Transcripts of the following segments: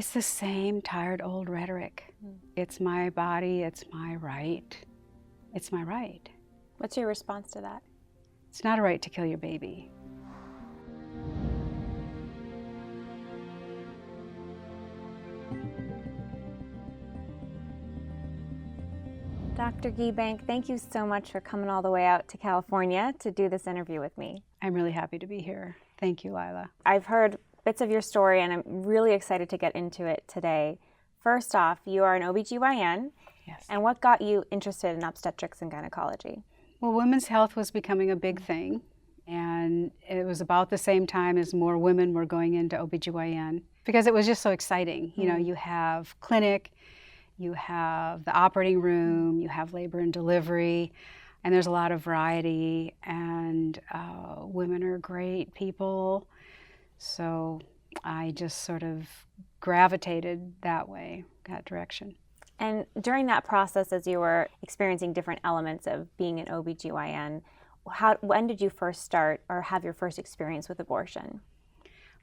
It's the same tired old rhetoric. It's my body, it's my right. It's my right. What's your response to that? It's not a right to kill your baby. Dr. Giebink, thank you so much for coming all the way out to California to do this interview with me. I'm really happy to be here. Thank you, Lila. I've heard bits of your story and I'm really excited to get into it today. First off, you are an OBGYN. Yes. And what got you interested in obstetrics and gynecology? Well, women's health was becoming a big thing, and it was about the same time as more women were going into OBGYN because it was just so exciting. You know, you have clinic, you have the operating room, you have labor and delivery, and there's a lot of variety, and women are great people. So I just sort of gravitated that way, that direction. And during that process, as you were experiencing different elements of being an OBGYN, when did you first start or have your first experience with abortion?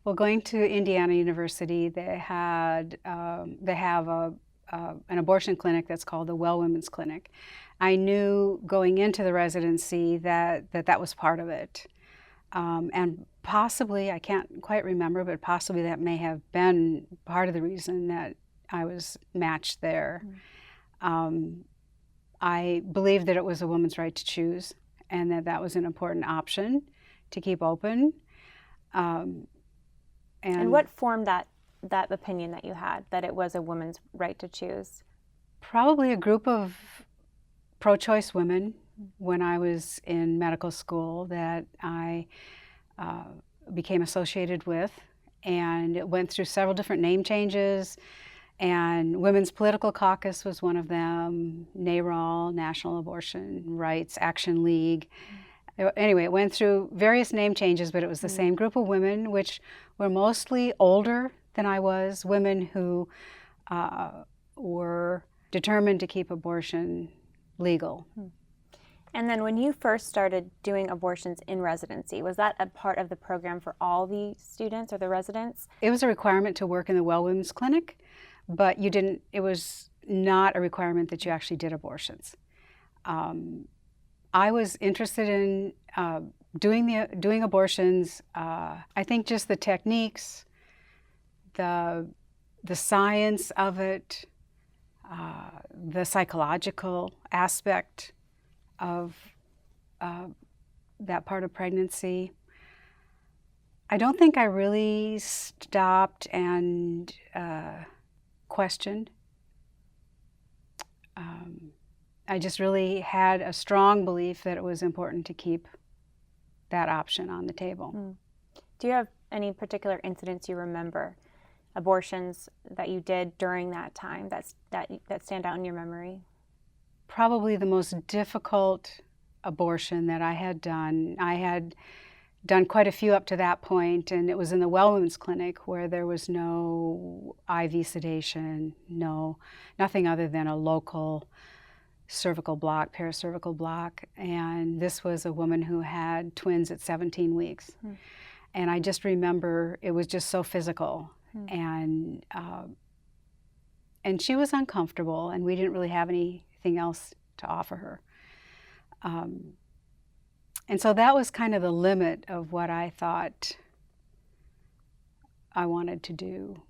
Well, going to Indiana University, they have an abortion clinic that's called the Well Women's Clinic. I knew going into the residency that was part of it. And possibly, I can't quite remember, but possibly that may have been part of the reason that I was matched there. I believed that it was a woman's right to choose and that was an important option to keep open. And what formed that opinion that you had, that it was a woman's right to choose? Probably a group of pro-choice women when I was in medical school that I became associated with, and it went through several different name changes, and Women's Political Caucus was one of them, NARAL, National Abortion Rights Action League. Anyway, it went through various name changes, but it was the same group of women, which were mostly older than I was, women who were determined to keep abortion legal. And then when you first started doing abortions in residency, was that a part of the program for all the students or the residents? It was a requirement to work in the Well Women's Clinic, but it was not a requirement that you actually did abortions. I was interested in doing abortions. I think just the techniques, the science of it, the psychological aspect of that part of pregnancy. I don't think I really stopped and questioned. I just really had a strong belief that it was important to keep that option on the table. Do you have any particular incidents you remember, abortions that you did during that time that stand out in your memory? Probably the most difficult abortion that I had done quite a few up to that point, and it was in the Well Women's Clinic where there was no IV sedation, nothing other than a local cervical block, paracervical block, and this was a woman who had twins at 17 weeks. And I just remember it was just so physical, and she was uncomfortable, and we didn't really have anything else to offer her. And so that was kind of the limit of what I thought I wanted to do.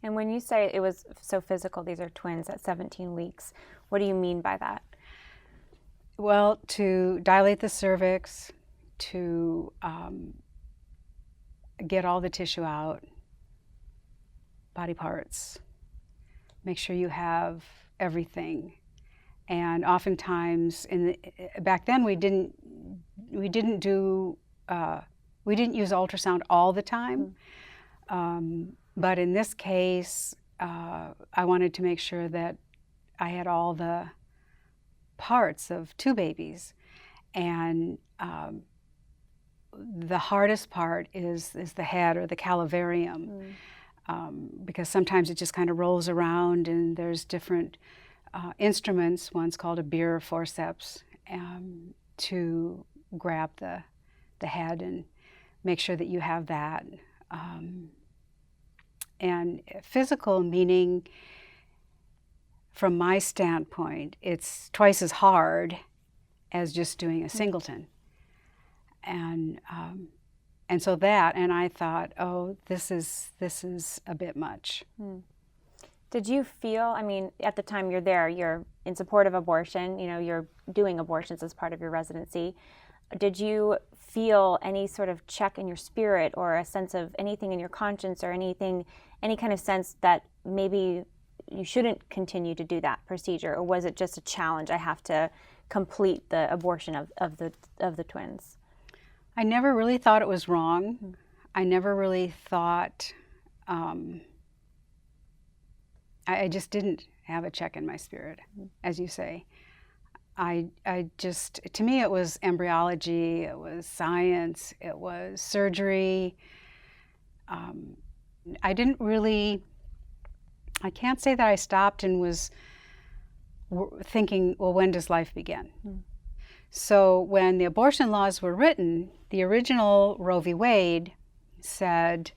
And when you say it was so physical, these are twins at 17 weeks, what do you mean by that? Well, to dilate the cervix, to get all the tissue out, body parts, make sure you have everything. And oftentimes, back then we didn't use ultrasound all the time. But in this case, I wanted to make sure that I had all the parts of two babies. And the hardest part is the head, or the calivarium, because sometimes it just kind of rolls around, and there's different instruments. One's called a Beer forceps, to grab the head and make sure that you have that. And physical meaning, from my standpoint, it's twice as hard as just doing a singleton. And so that, and I thought, oh, this is a bit much. Did you feel, I mean, at the time you're there, you're in support of abortion, you know, you're doing abortions as part of your residency. Did you feel any sort of check in your spirit or a sense of anything in your conscience or anything, any kind of sense that maybe you shouldn't continue to do that procedure? Or was it just a challenge? I have to complete the abortion of the twins. I never really thought it was wrong. I never really thought, I just didn't have a check in my spirit, as you say. I just, to me, it was embryology, it was science, it was surgery. I didn't really, I can't say that I stopped and was thinking, well, when does life begin? So when the abortion laws were written, the original Roe v. Wade said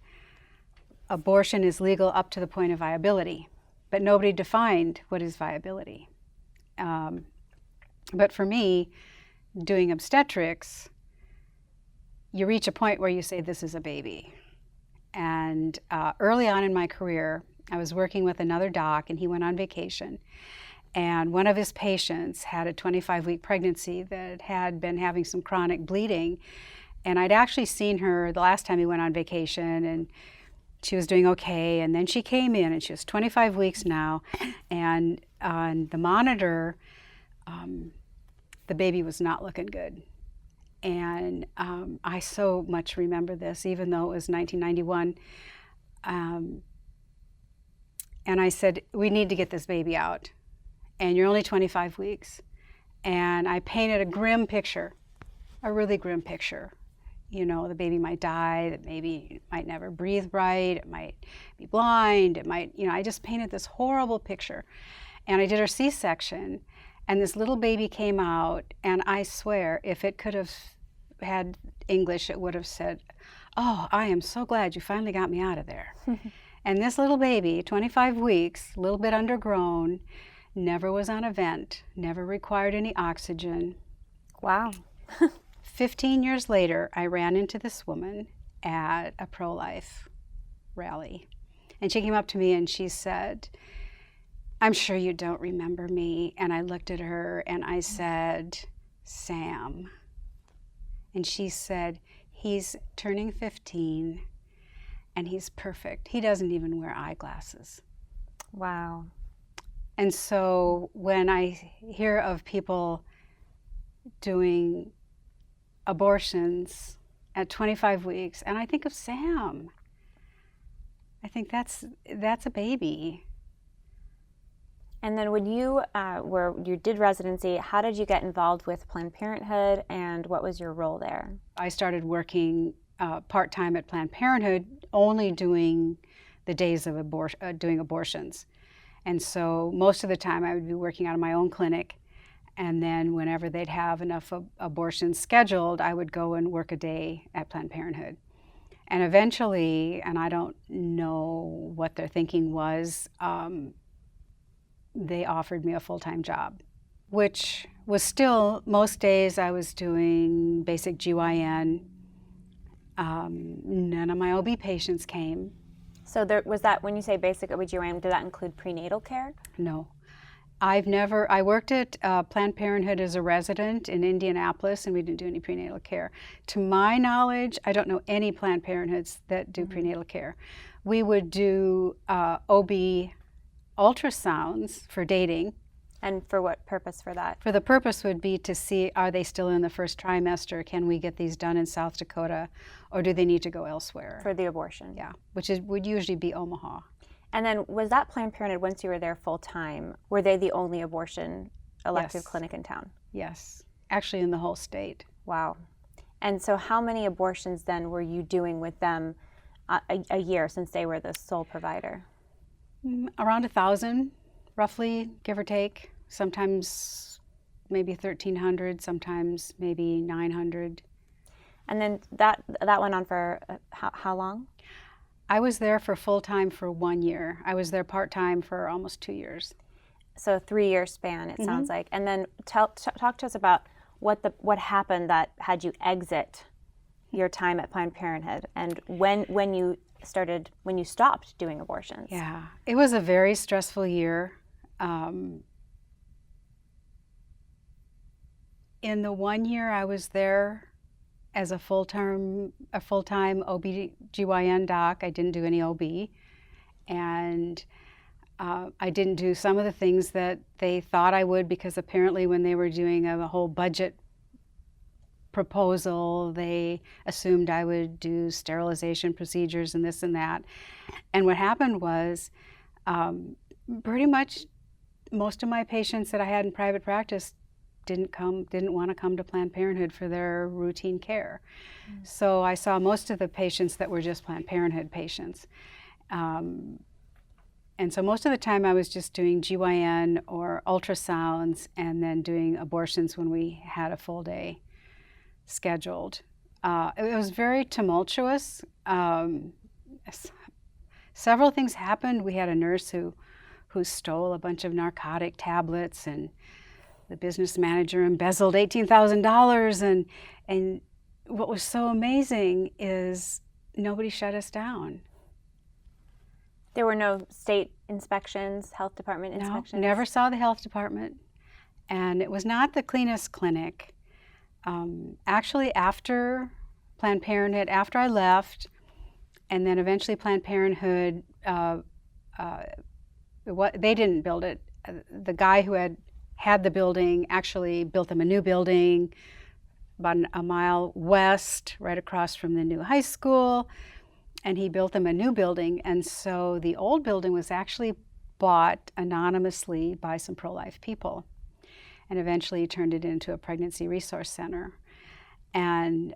abortion is legal up to the point of viability, but nobody defined what is viability. But for me, doing obstetrics, you reach a point where you say, this is a baby. And early on in my career, I was working with another doc, and he went on vacation. And one of his patients had a 25-week pregnancy that had been having some chronic bleeding. And I'd actually seen her the last time he went on vacation, and she was doing okay. And then she came in, and she was 25 weeks now. And on the monitor, the baby was not looking good. And I so much remember this, even though it was 1991. And I said, we need to get this baby out. And you're only 25 weeks. And I painted a grim picture, a really grim picture. You know, the baby might die, that maybe it might never breathe right, it might be blind, it might, you know, I just painted this horrible picture. And I did her C-section, and this little baby came out, and I swear, if it could have had English, it would have said, oh, I am so glad you finally got me out of there. And this little baby, 25 weeks, a little bit undergrown, never was on a vent, never required any oxygen. Wow. 15 years later, I ran into this woman at a pro-life rally. And she came up to me and she said, I'm sure you don't remember me. And I looked at her and I said, Sam. And she said, he's turning 15 and he's perfect. He doesn't even wear eyeglasses. Wow. And so when I hear of people doing abortions at 25 weeks, and I think of Sam, I think that's a baby. And then when you you did residency, how did you get involved with Planned Parenthood, and what was your role there? I started working part-time at Planned Parenthood, only doing the days of doing abortions. And so most of the time I would be working out of my own clinic, and then whenever they'd have enough abortions scheduled, I would go and work a day at Planned Parenthood. And eventually, and I don't know what their thinking was, they offered me a full-time job, which was still, most days I was doing basic GYN. None of my OB patients came. So there was that, when you say basic OB/GYN, did that include prenatal care? No. I worked at Planned Parenthood as a resident in Indianapolis, and we didn't do any prenatal care. To my knowledge, I don't know any Planned Parenthoods that do prenatal care. We would do OB ultrasounds for dating. And for what purpose for that? For the purpose would be to see, are they still in the first trimester? Can we get these done in South Dakota, or do they need to go elsewhere? For the abortion. Yeah, which would usually be Omaha. And then was that Planned Parenthood, once you were there full time, were they the only abortion elective clinic in town? Yes, actually in the whole state. Wow. And so how many abortions then were you doing with them a year, since they were the sole provider? Around 1,000, roughly, give or take. Sometimes maybe 1,300, sometimes maybe 900. And then that went on for how long? I was there for full-time for 1 year. I was there part-time for almost 2 years. So 3-year span, it sounds like. And then talk to us about what happened that had you exit your time at Planned Parenthood, and when you stopped doing abortions. Yeah, it was a very stressful year. In the 1 year I was there as a full-time OB/GYN doc, I didn't do any OB, and I didn't do some of the things that they thought I would, because apparently when they were doing a whole budget proposal, they assumed I would do sterilization procedures and this and that. And what happened was, pretty much most of my patients that I had in private practice didn't want to come to Planned Parenthood for their routine care. So I saw most of the patients that were just Planned Parenthood patients. And so most of the time I was just doing GYN or ultrasounds, and then doing abortions when we had a full day scheduled. It was very tumultuous. Several things happened. We had a nurse who stole a bunch of narcotic tablets, and the business manager embezzled $18,000. And what was so amazing is nobody shut us down. There were no state inspections, health department inspections? No, never saw the health department. And it was not the cleanest clinic. Actually, after Planned Parenthood, after I left, and then eventually Planned Parenthood, they didn't build it. The guy who had the building actually built them a new building about a mile west, right across from the new high school. And he built them a new building, and so the old building was actually bought anonymously by some pro-life people, and eventually turned it into a pregnancy resource center. And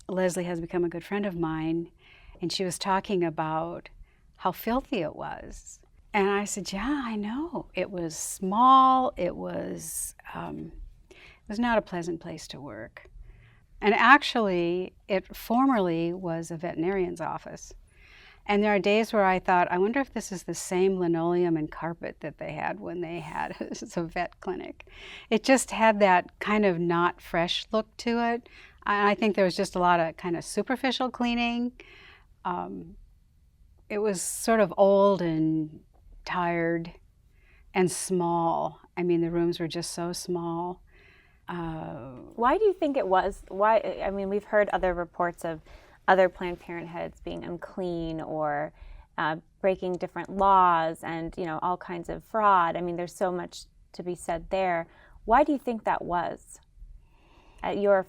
Leslie has become a good friend of mine, and she was talking about how filthy it was. And I said, yeah, I know. It was small. It was not a pleasant place to work. And actually, it formerly was a veterinarian's office. And there are days where I thought, I wonder if this is the same linoleum and carpet that they had when they had a vet clinic. It just had that kind of not fresh look to it. I think there was just a lot of kind of superficial cleaning. It was sort of old and tired and small. I mean, the rooms were just so small. Why do you think it was? Why? I mean, we've heard other reports of other Planned Parenthoods being unclean or breaking different laws, and all kinds of fraud. I mean, there's so much to be said there. Why do you think that was at your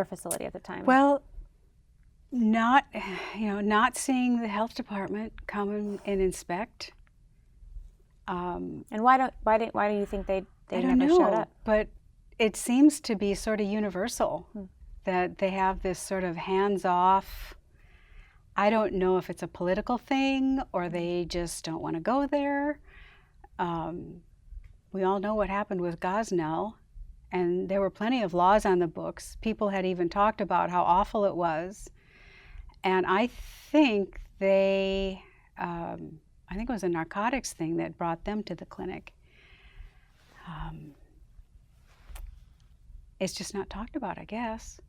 facility at the time? Well, not seeing the health department come and inspect. And why do you think they never showed up? But it seems to be sort of universal that they have this sort of hands-off. I don't know if it's a political thing or they just don't want to go there. We all know what happened with Gosnell, and there were plenty of laws on the books. People had even talked about how awful it was. And I think it was a narcotics thing that brought them to the clinic. It's just not talked about, I guess.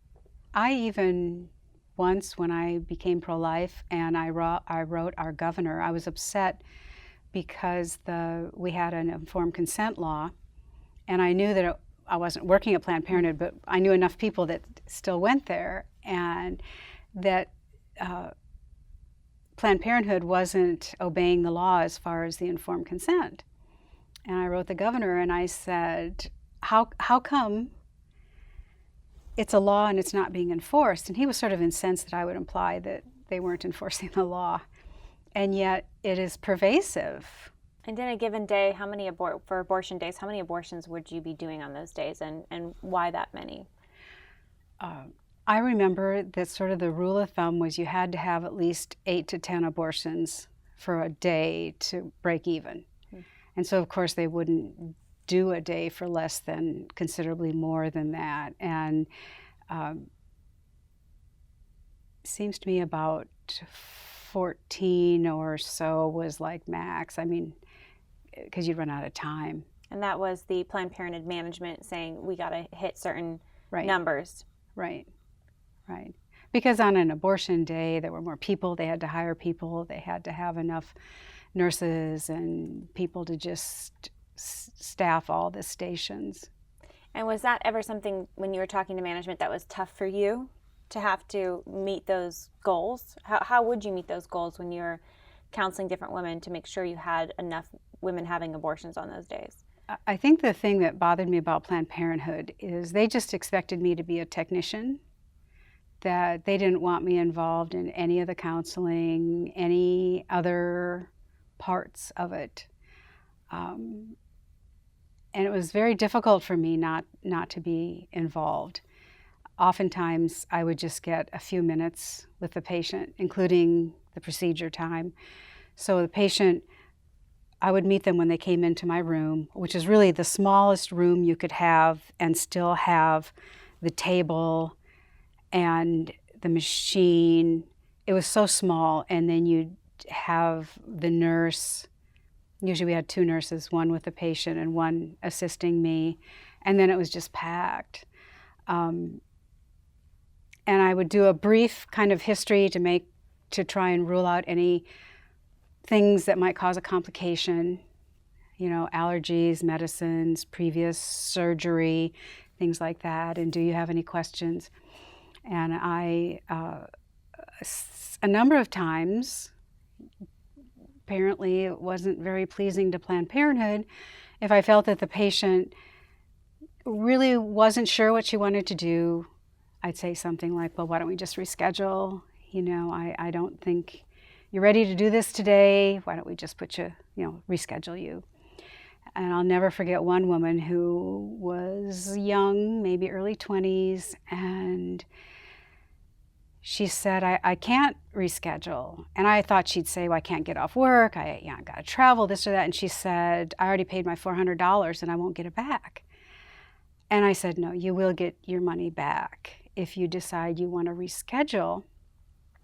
I even once, when I became pro-life and I wrote our governor, I was upset because we had an informed consent law, and I knew that I wasn't working at Planned Parenthood, but I knew enough people that still went there, and that Planned Parenthood wasn't obeying the law as far as the informed consent. And I wrote the governor and I said, how come it's a law and it's not being enforced? And he was sort of incensed that I would imply that they weren't enforcing the law. And yet it is pervasive. And in a given day, for abortion days, how many abortions would you be doing on those days, and why that many? I remember that sort of the rule of thumb was you had to have at least 8 to 10 abortions for a day to break even. And so, of course, they wouldn't do a day for less than considerably more than that. And seems to me about 14 or so was like max. I mean, because you'd run out of time. And that was the Planned Parenthood management saying we got to hit certain Right. numbers. Right. Right. Because on an abortion day, there were more people. They had to hire people. They had to have enough nurses and people to just staff all the stations. And was that ever something when you were talking to management that was tough for you to have to meet those goals? How would you meet those goals when you're counseling different women to make sure you had enough women having abortions on those days? I think the thing that bothered me about Planned Parenthood is they just expected me to be a technician, that they didn't want me involved in any of the counseling, any other parts of it. And it was very difficult for me not to be involved. Oftentimes, I would just get a few minutes with the patient, including the procedure time. So the patient, I would meet them when they came into my room, which is really the smallest room you could have and still have the table and the machine. It was so small, and then you'd have the nurse. Usually we had two nurses, one with the patient and one assisting me, and then it was just packed. And I would do a brief kind of history to try and rule out any things that might cause a complication, allergies, medicines, previous surgery, things like that, and do you have any questions? And a number of times, apparently it wasn't very pleasing to Planned Parenthood if I felt that the patient really wasn't sure what she wanted to do. I'd say something like, well, why don't we just reschedule? I don't think you're ready to do this today. Why don't we just reschedule you? And I'll never forget one woman who was young, maybe early 20s, and she said, I can't reschedule. And I thought she'd say, well, I can't get off work. I got to travel, this or that. And she said, I already paid my $400 and I won't get it back. And I said, no, you will get your money back if you decide you want to reschedule.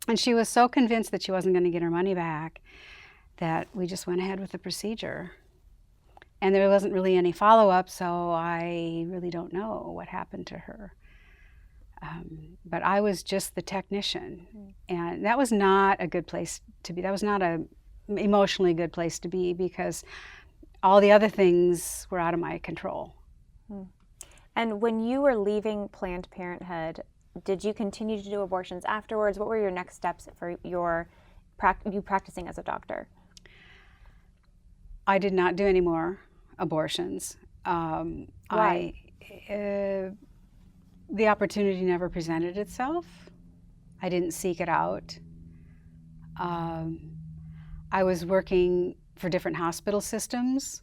And she was so convinced that she wasn't going to get her money back that we just went ahead with the procedure. And there wasn't really any follow-up, so I really don't know what happened to her. But I was just the technician, and that was not a good place to be. That was not an emotionally good place to be, because all the other things were out of my control. And when you were leaving Planned Parenthood, did you continue to do abortions afterwards? What were your next steps for you practicing as a doctor? I did not do any more abortions. Why? The opportunity never presented itself. I didn't seek it out. I was working for different hospital systems.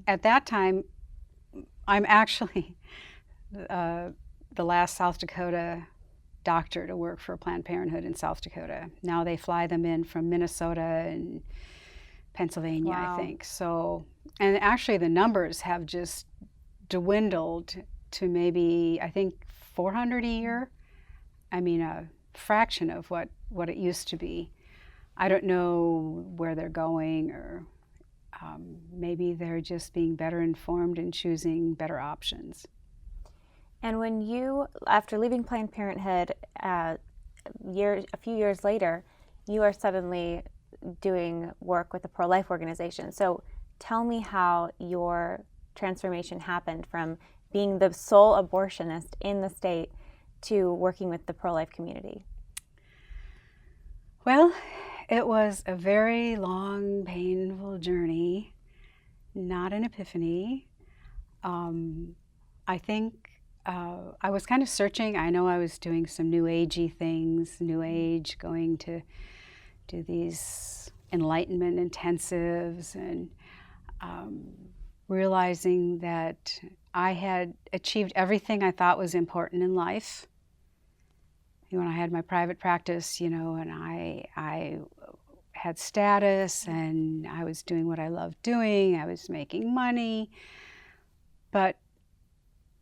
At that time, I'm actually the last South Dakota doctor to work for Planned Parenthood in South Dakota. Now they fly them in from Minnesota and Pennsylvania, Wow. I think. So, and actually the numbers have just dwindled to maybe, I think, 400 a year. I mean, a fraction of what it used to be. I don't know where they're going, or maybe they're just being better informed and choosing better options. And when you, after leaving Planned Parenthood, a few years later, you are suddenly doing work with the pro-life organization. So tell me how your transformation happened from being the sole abortionist in the state to working with the pro-life community. Well, it was a very long, painful journey, not an epiphany. I think I was kind of searching. I know I was doing some new agey things, new age, going to do these enlightenment intensives, and realizing that I had achieved everything I thought was important in life. When I had my private practice, and I had status, and I was doing what I loved doing. I was making money, but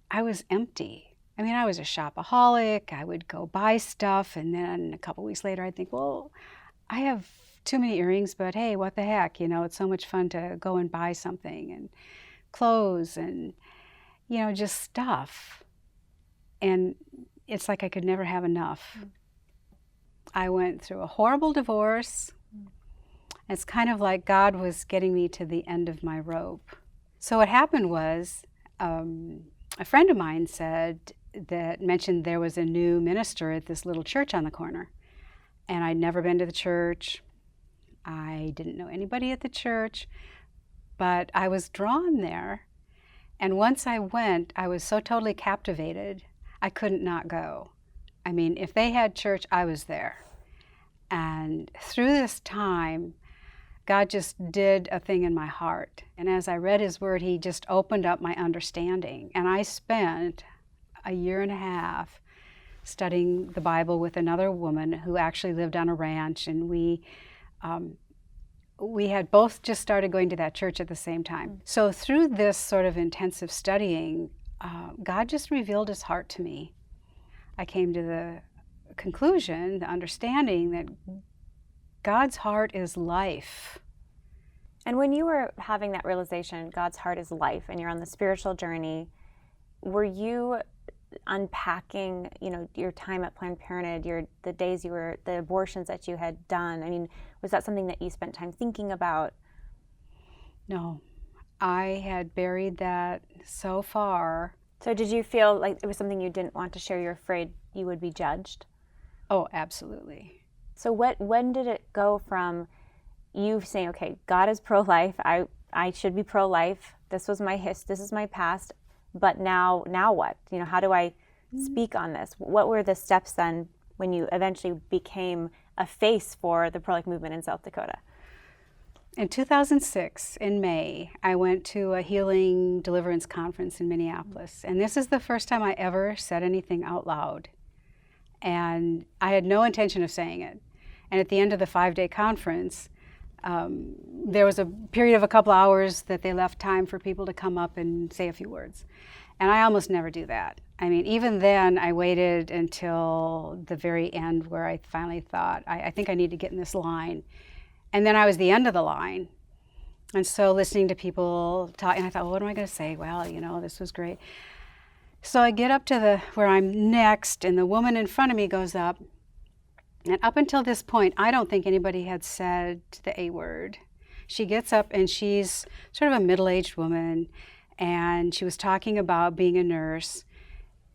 I was empty. I mean, I was a shopaholic. I would go buy stuff, and then a couple weeks later, I'd think, well, I have too many earrings, but hey, what the heck? You know, it's so much fun to go and buy something, and clothes, and, you know, just stuff. And it's like I could never have enough. I went through a horrible divorce. It's kind of like God was getting me to the end of my rope. So what happened was, a friend of mine mentioned there was a new minister at this little church on the corner. And I'd never been to the church. I didn't know anybody at the church, but I was drawn there. And once I went, I was so totally captivated, I couldn't not go. I mean, if they had church, I was there. And through this time, God just did a thing in my heart. And as I read his word, he just opened up my understanding. And I spent a year and a half studying the Bible with another woman who actually lived on a ranch. And we had both just started going to that church at the same time. So through this sort of intensive studying, God just revealed his heart to me. I came to the conclusion, the understanding that God's heart is life. And when you were having that realization, God's heart is life, and you're on the spiritual journey, were you unpacking, you know, your time at Planned Parenthood, the abortions that you had done? I mean, was that something that you spent time thinking about? No, I had buried that so far. So did you feel like it was something you didn't want to share? You're afraid you would be judged? Oh, absolutely. So when did it go from you saying, okay, God is pro-life, I should be pro-life, this is my past, but now what? You know, how do I speak on this? What were the steps then when you eventually became a face for the pro-life movement in South Dakota? In 2006, in May, I went to a healing deliverance conference in Minneapolis. And this is the first time I ever said anything out loud. And I had no intention of saying it. And at the end of the 5-day conference, there was a period of a couple hours that they left time for people to come up and say a few words. And I almost never do that. I mean, even then, I waited until the very end where I finally thought, I think I need to get in this line. And then I was the end of the line. And so listening to people talk, and I thought, well, what am I going to say? Well, you know, this was great. So I get up to where I'm next, and the woman in front of me goes up. And up until this point, I don't think anybody had said the A word. She gets up, and she's sort of a middle-aged woman, and she was talking about being a nurse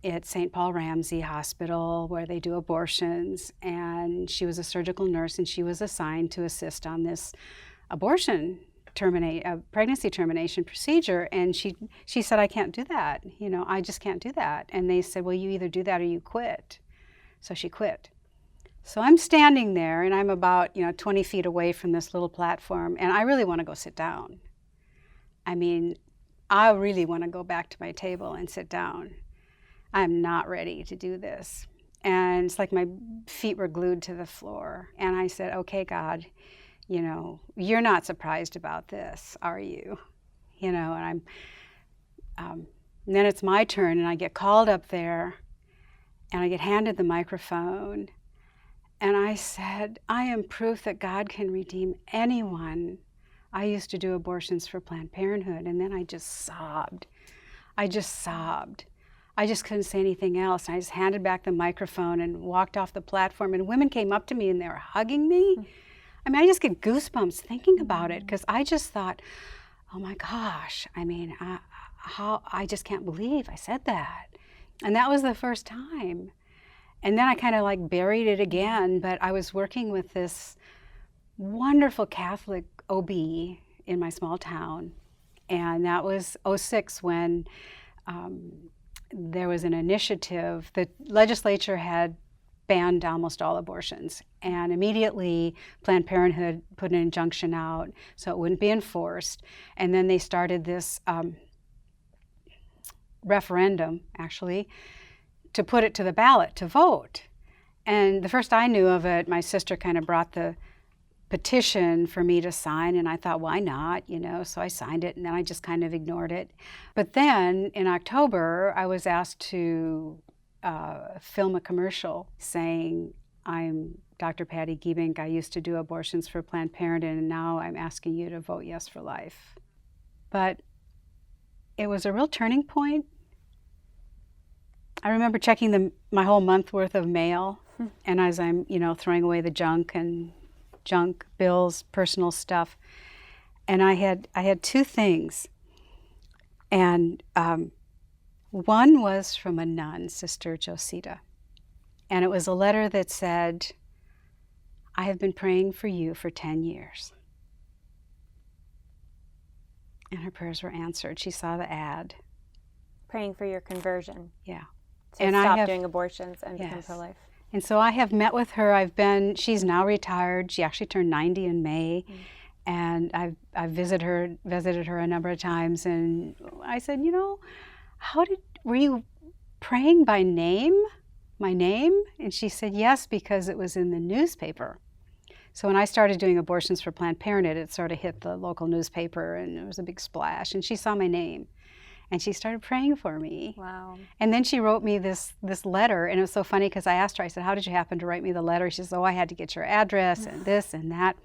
at St. Paul Ramsey Hospital where they do abortions, and she was a surgical nurse, and she was assigned to assist on this pregnancy termination procedure. And she said, I can't do that. You know, I just can't do that. And they said, well, you either do that or you quit. So she quit. So I'm standing there, and I'm about 20 feet away from this little platform, and I really want to go sit down. I mean, I really want to go back to my table and sit down. I'm not ready to do this. And it's like my feet were glued to the floor. And I said, okay, God, you know, you're not surprised about this, are you? You know, and and then it's my turn, and I get called up there, and I get handed the microphone. And I said, I am proof that God can redeem anyone. I used to do abortions for Planned Parenthood. And then I just sobbed. I just couldn't say anything else. I just handed back the microphone and walked off the platform, and women came up to me and they were hugging me. I mean, I just get goosebumps thinking about it, because I just thought, oh my gosh, I mean, I just can't believe I said that. And that was the first time. And then I kind of like buried it again, but I was working with this wonderful Catholic OB in my small town. And that was 2006 when there was an initiative. The legislature had banned almost all abortions, and immediately Planned Parenthood put an injunction out so it wouldn't be enforced. And then they started this referendum, actually, to put it to the ballot to vote. And the first I knew of it, my sister kind of brought the petition for me to sign, and I thought, why not, you know? So I signed it, and then I just kind of ignored it. But then in October, I was asked to film a commercial saying, "I'm Dr. Patti Giebink. I used to do abortions for Planned Parenthood, and now I'm asking you to vote yes for life." But it was a real turning point. I remember checking my whole month worth of mail, and as I'm, throwing away the junk bills, personal stuff, and I had two things, and one was from a nun, Sister Josita, and it was a letter that said, "I have been praying for you for 10 years." And her prayers were answered. She saw the ad. Praying for your conversion. Yeah. To stop doing abortions and become pro-life. And so I have met with her. She's now retired. She actually turned 90 in May. And I've visited her a number of times. And I said, were you praying by name, my name? And she said, yes, because it was in the newspaper. So when I started doing abortions for Planned Parenthood, it sort of hit the local newspaper and it was a big splash. And she saw my name. And she started praying for me. Wow. And then she wrote me this letter, and it was so funny because I asked her, I said, "How did you happen to write me the letter?" She says, "Oh, I had to get your address and this and that."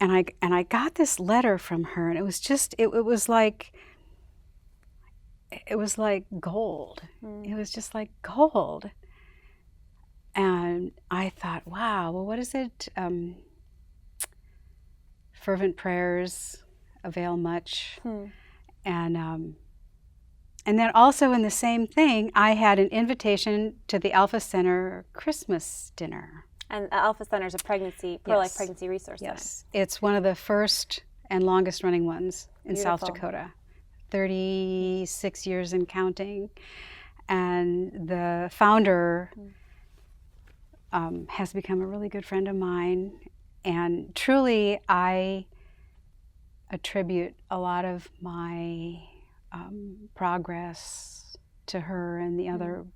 And I got this letter from her, and it was just it was like gold. It was just like gold. And I thought, wow, well, what is it? Fervent prayers avail much. And then also in the same thing, I had an invitation to the Alpha Center Christmas dinner. And the Alpha Center is a pro-life pregnancy resource center. Yes, it's one of the first and longest running ones in South Dakota. 36 years and counting. And the founder has become a really good friend of mine. And truly, I attribute a lot of my progress to her and the other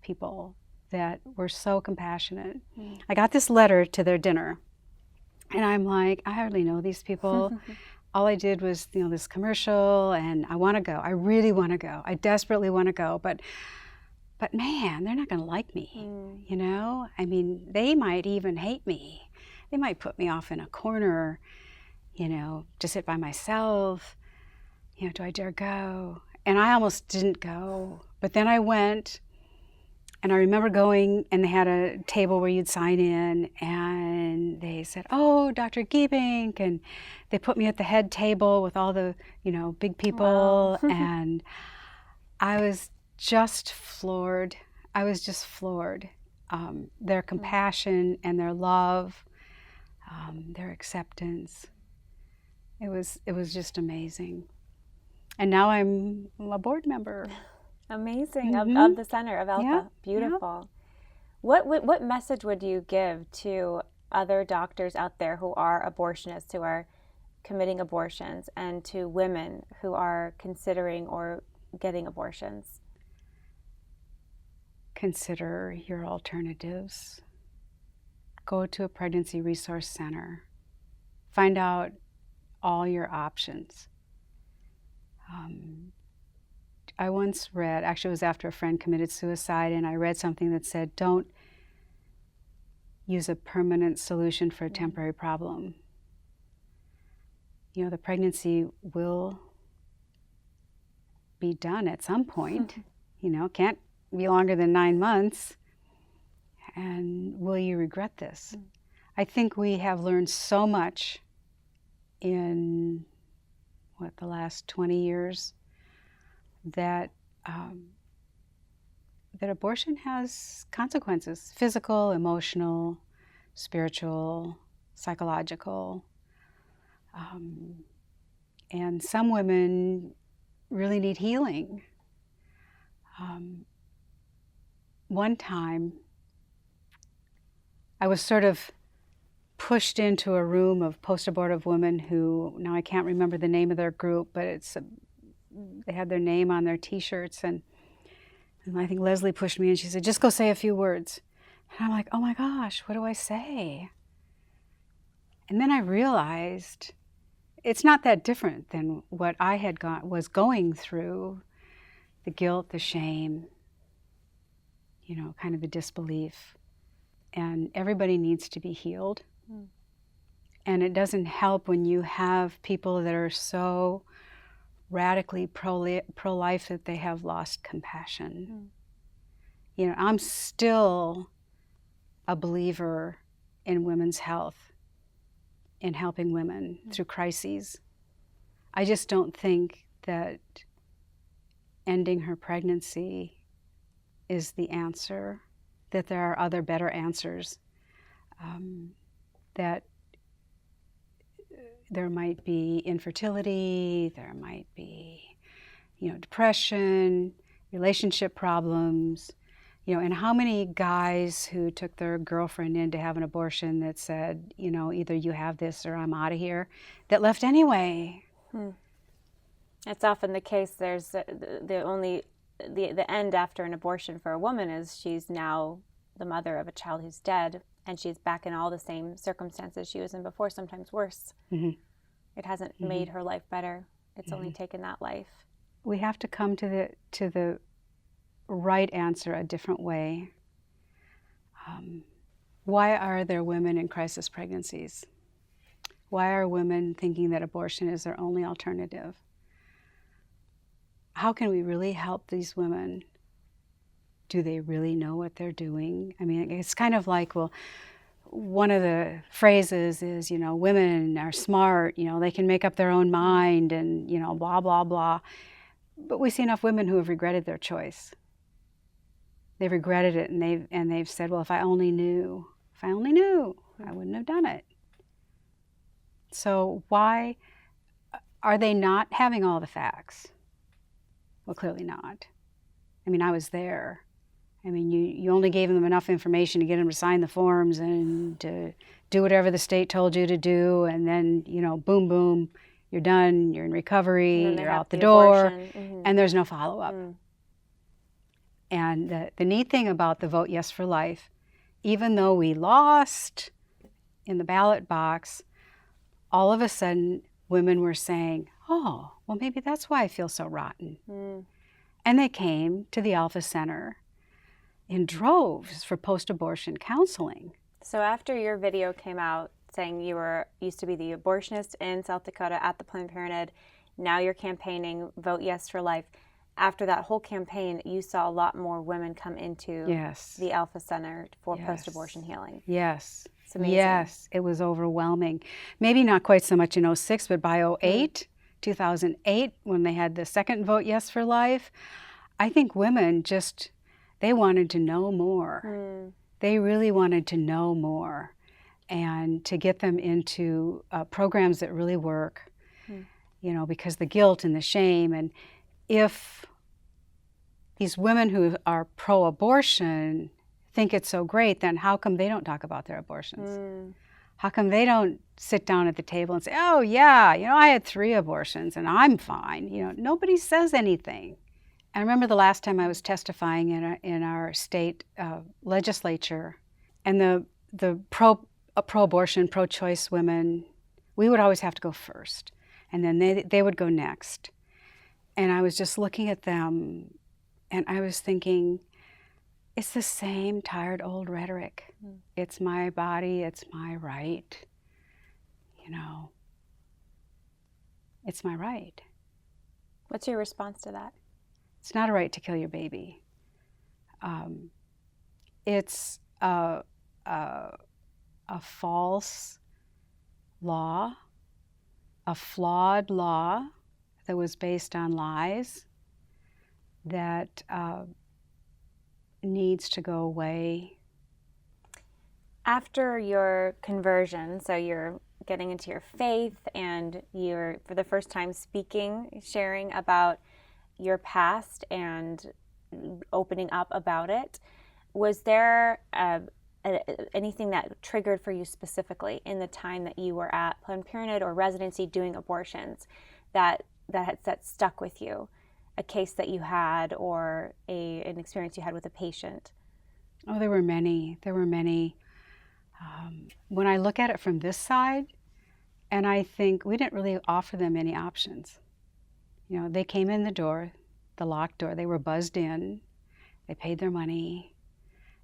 people that were so compassionate. I got this letter to their dinner, and I'm like, I hardly know these people. All I did was, this commercial, and I want to go. I really want to go. I desperately want to go, but man, they're not going to like me. I mean, they might even hate me. They might put me off in a corner, to sit by myself. Do I dare go? And I almost didn't go, but then I went, and I remember going, and they had a table where you'd sign in, and they said, "Oh, Dr. Giebink," and they put me at the head table with all the, big people, wow. And I was just floored. Their compassion and their love, their acceptance. It was just amazing. And now I'm a board member. Amazing. Of the center of Alpha. Yeah. Beautiful. Yeah. What message would you give to other doctors out there who are abortionists, who are committing abortions, and to women who are considering or getting abortions? Consider your alternatives. Go to a pregnancy resource center. Find out all your options. I once read, actually it was after a friend committed suicide, and I read something that said, don't use a permanent solution for a temporary problem. The pregnancy will be done at some point. Can't be longer than 9 months. And will you regret this? I think we have learned so much in the last 20 years that abortion has consequences: physical, emotional, spiritual, psychological. And some women really need healing. One time, I was sort of pushed into a room of post-abortive women who, now I can't remember the name of their group, but they had their name on their T-shirts, and I think Leslie pushed me and she said, "Just go say a few words." And I'm like, oh my gosh, what do I say? And then I realized it's not that different than what I was going through, the guilt, the shame. kind of the disbelief. And everybody needs to be healed. Mm. And it doesn't help when you have people that are so radically pro-life that they have lost compassion. Mm. I'm still a believer in women's health, in helping women through crises. I just don't think that ending her pregnancy is the answer, that there are other better answers, that there might be infertility, there might be, depression, relationship problems, and how many guys who took their girlfriend in to have an abortion that said, either you have this or I'm out of here, that left anyway. It's often the case. There's the end after an abortion for a woman is she's now the mother of a child who's dead, and she's back in all the same circumstances she was in before, sometimes worse. Mm-hmm. It hasn't made her life better. It's only taken that life. We have to come to the right answer a different way. Why are there women in crisis pregnancies? Why are women thinking that abortion is their only alternative? How can we really help these women? Do they really know what they're doing? I mean, it's kind of like, well, one of the phrases is, women are smart, they can make up their own mind and, blah, blah, blah. But we see enough women who have regretted their choice. They've regretted it, and they've said, well, if I only knew, I wouldn't have done it. So why are they not having all the facts? Well, clearly not. I mean, I was there. I mean, you only gave them enough information to get them to sign the forms and to do whatever the state told you to do, and then, boom, boom, you're done, you're in recovery, you're out the door, and there's no follow-up. And the neat thing about the Vote Yes for Life, even though we lost in the ballot box, all of a sudden women were saying, oh, well, maybe that's why I feel so rotten. And they came to the Alpha Center in droves for post-abortion counseling. So after your video came out saying you used to be the abortionist in South Dakota at the Planned Parenthood, now you're campaigning Vote Yes for Life. After that whole campaign, you saw a lot more women come into the Alpha Center for post-abortion healing. Yes. It's amazing. Yes, it was overwhelming. Maybe not quite so much in 2006, but by 2008, when they had the second Vote Yes for Life, I think women they wanted to know more. They really wanted to know more, and to get them into programs that really work, because the guilt and the shame. And if these women who are pro-abortion think it's so great, then how come they don't talk about their abortions? How come they don't sit down at the table and say, oh yeah, I had 3 abortions and I'm fine. Nobody says anything. I remember the last time I was testifying in our state legislature, and the pro-abortion, pro-choice women, we would always have to go first, and then they would go next. And I was just looking at them, and I was thinking, it's the same tired old rhetoric. It's my body, it's my right. It's my right. What's your response to that? It's not a right to kill your baby. It's a false law, a flawed law that was based on lies that needs to go away. After your conversion, so you're getting into your faith and you're for the first time sharing about your past and opening up about it, was there anything that triggered for you specifically in the time that you were at Planned Parenthood or residency doing abortions that stuck with you? A case that you had or an experience you had with a patient? Oh, there were many. When I look at it from this side, and I think we didn't really offer them any options. They came in the door, the locked door, they were buzzed in, they paid their money,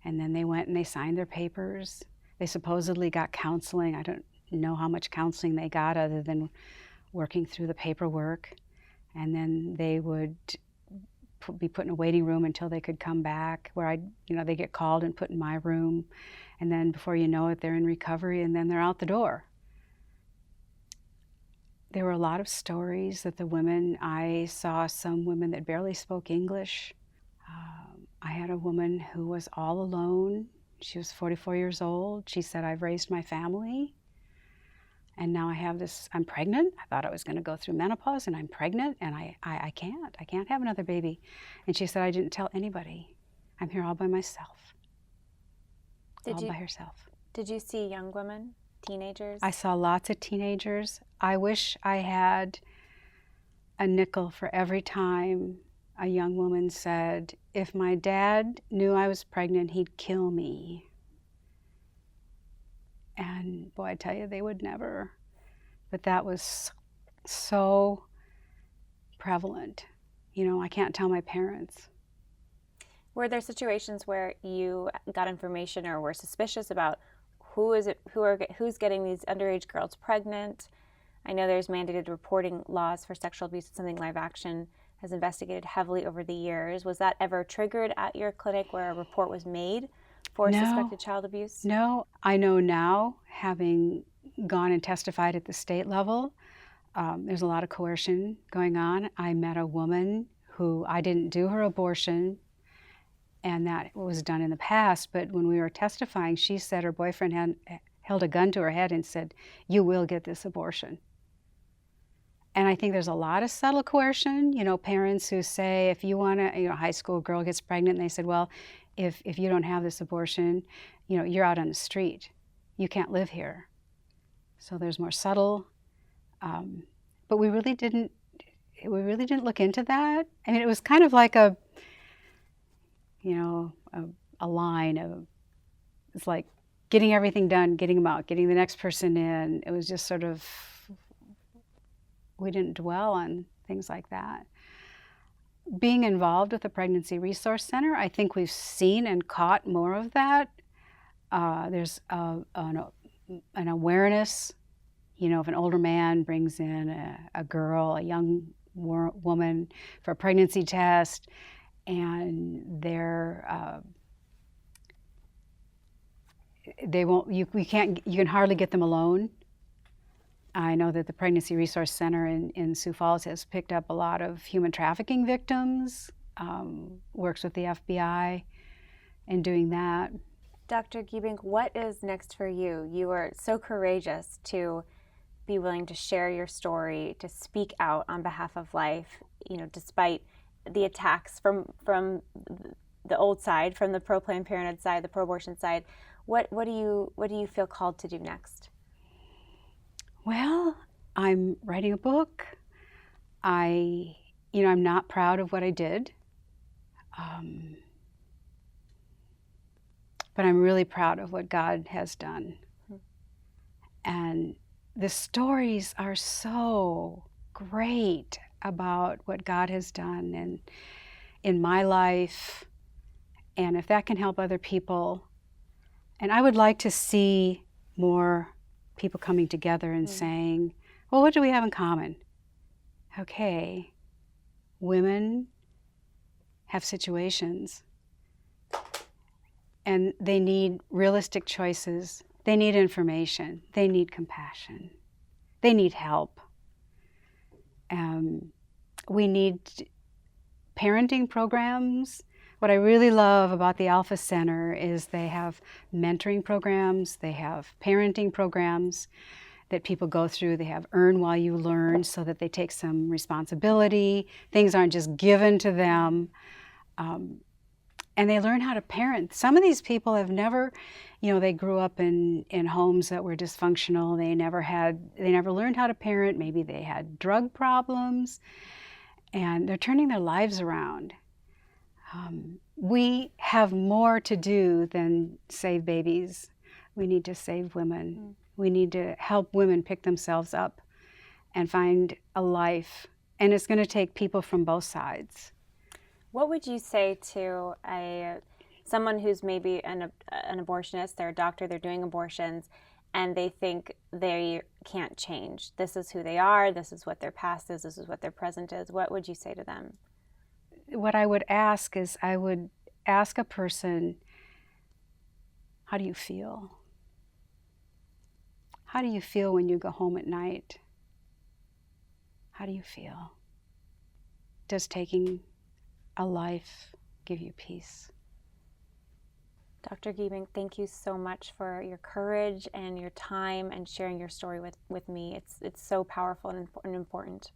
And then they went and they signed their papers. They supposedly got counseling. I don't know how much counseling they got other than working through the paperwork. And then they would be put in a waiting room until they could come back, where they get called and put in my room. And then before you know it, they're in recovery, and then they're out the door. There were a lot of stories that I saw some women that barely spoke English. I had a woman who was all alone. She was 44 years old. She said, I've raised my family, and now I'm pregnant. I thought I was going to go through menopause, and I'm pregnant, and I can't have another baby. And she said, I didn't tell anybody. I'm here all by myself. By herself. Did you see young women, teenagers? I saw lots of teenagers. I wish I had a nickel for every time a young woman said, if my dad knew I was pregnant, he'd kill me. And boy, I tell you, they would never. But that was so prevalent. I can't tell my parents. Were there situations where you got information or were suspicious about who's getting these underage girls pregnant? I know there's mandated reporting laws for sexual abuse. It's something Live Action has investigated heavily over the years. Was that ever triggered at your clinic where a report was made for suspected child abuse? No. I know now, having gone and testified at the state level, there's a lot of coercion going on. I met a woman who I didn't do her abortion, and that was done in the past, but when we were testifying, she said her boyfriend held a gun to her head and said, you will get this abortion. And I think there's a lot of subtle coercion, parents who say, if you want to, a high school girl gets pregnant, and they said, well, if you don't have this abortion, you're out on the street. You can't live here. So there's more subtle, but we really didn't look into that. I mean, it was kind of like a line of, it's like getting everything done, getting them out, getting the next person in. It was just sort of, we didn't dwell on things like that. Being involved with the Pregnancy Resource Center, I think we've seen and caught more of that. There's an awareness, if an older man brings in a girl, a young woman for a pregnancy test, and you can hardly get them alone. I know that the Pregnancy Resource Center in Sioux Falls has picked up a lot of human trafficking victims, works with the FBI in doing that. Dr. Giebink, what is next for you? You are so courageous to be willing to share your story, to speak out on behalf of life, despite the attacks from the old side, from the pro-Planned Parenthood side, the pro-abortion side. What do you feel called to do next? Well, I'm writing a book. I'm not proud of what I did, but I'm really proud of what God has done. And the stories are so great about what God has done in my life, and if that can help other people. And I would like to see more people coming together and saying, well, what do we have in common? Okay, women have situations, and they need realistic choices. They need information. They need compassion. They need help. We need parenting programs. What I really love about the Alpha Center is they have mentoring programs, they have parenting programs that people go through. They have Earn While You Learn, so that they take some responsibility. Things aren't just given to them. And they learn how to parent. Some of these people have never, they grew up in homes that were dysfunctional. They never learned how to parent. Maybe they had drug problems, and they're turning their lives around. We have more to do than save babies. We need to save women. We need to help women pick themselves up and find a life. And it's going to take people from both sides. What would you say to a someone who's maybe an abortionist, they're a doctor, they're doing abortions, and they think they can't change. This is who they are, this is what their past is, this is what their present is. What would you say to them? What I would ask is, I would ask a person, how do you feel? How do you feel when you go home at night? How do you feel? Does taking a life give you peace? Dr. Giebink, thank you so much for your courage and your time and sharing your story with me. It's so powerful and important.